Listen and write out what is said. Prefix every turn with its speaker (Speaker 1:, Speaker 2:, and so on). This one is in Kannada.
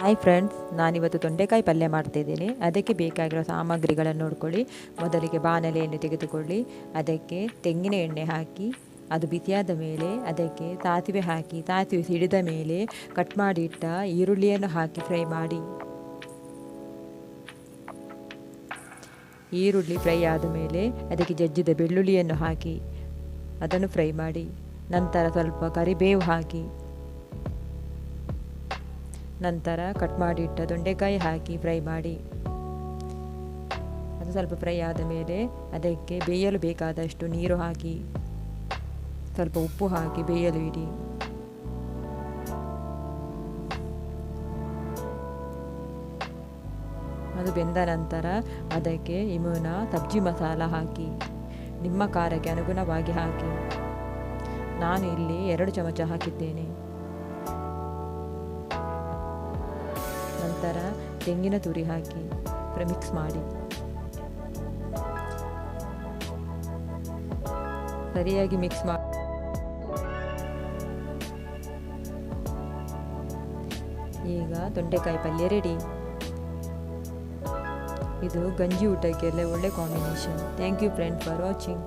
Speaker 1: ಹಾಯ್ ಫ್ರೆಂಡ್ಸ್, ನಾನಿವತ್ತು ತೊಂಡೆಕಾಯಿ ಪಲ್ಯ ಮಾಡ್ತಿದ್ದೀನಿ. ಅದಕ್ಕೆ ಬೇಕಾಗಿರೋ ಸಾಮಗ್ರಿಗಳನ್ನು ನೋಡ್ಕೊಳ್ಳಿ. ಮೊದಲಿಗೆ ಬಾಣಲೆಯನ್ನು ತೆಗೆದುಕೊಳ್ಳಿ. ಅದಕ್ಕೆ ತೆಂಗಿನ ಎಣ್ಣೆ ಹಾಕಿ ಅದು ಬಿಸಿಯಾದ ಮೇಲೆ ಅದಕ್ಕೆ ಸಾಸಿವೆ ಹಾಕಿ, ಸಾಸಿವೆ ಸಿಡಿದ ಮೇಲೆ ಕಟ್ ಮಾಡಿಟ್ಟ ಈರುಳ್ಳಿಯನ್ನು ಹಾಕಿ ಫ್ರೈ ಮಾಡಿ. ಈರುಳ್ಳಿ ಫ್ರೈ ಆದ ಮೇಲೆ ಅದಕ್ಕೆ ಜಜ್ಜಿದ ಬೆಳ್ಳುಳ್ಳಿಯನ್ನು ಹಾಕಿ ಅದನ್ನು ಫ್ರೈ ಮಾಡಿ. ನಂತರ ಸ್ವಲ್ಪ ಕರಿಬೇವು ಹಾಕಿ, ನಂತರ ಕಟ್ ಮಾಡಿಟ್ಟ ತೊಂಡೆಕಾಯಿ ಹಾಕಿ ಫ್ರೈ ಮಾಡಿ. ಅದು ಸ್ವಲ್ಪ ಫ್ರೈ ಆದ ಮೇಲೆ ಅದಕ್ಕೆ ಬೇಯಲು ಬೇಕಾದಷ್ಟು ನೀರು ಹಾಕಿ ಸ್ವಲ್ಪ ಉಪ್ಪು ಹಾಕಿ ಬೇಯಲು ಇಡಿ. ಅದು ಬೆಂದ ನಂತರ ಅದಕ್ಕೆ ಇಮ್ಯೂನ ಸಬ್ಜಿ ಮಸಾಲ ಹಾಕಿ ನಿಮ್ಮ ಖಾರಕ್ಕೆ ಅನುಗುಣವಾಗಿ ಹಾಕಿ. ನಾನು ಇಲ್ಲಿ 2 ಚಮಚ ಹಾಕಿದ್ದೇನೆ. ನಂತರ ತೆಂಗಿನ ತುರಿ ಹಾಕಿ ಮಿಕ್ಸ್ ಮಾಡಿ ಸರಿಯಾಗಿ ಮಿಕ್ಸ್ ಮಾಡಿ. ಈಗ ತೊಂಡೆಕಾಯಿ ಪಲ್ಯ ರೆಡಿ. ಇದು ಗಂಜಿ ಊಟಕ್ಕೆಲ್ಲ ಒಳ್ಳೆ combination. Thank you friend for watching.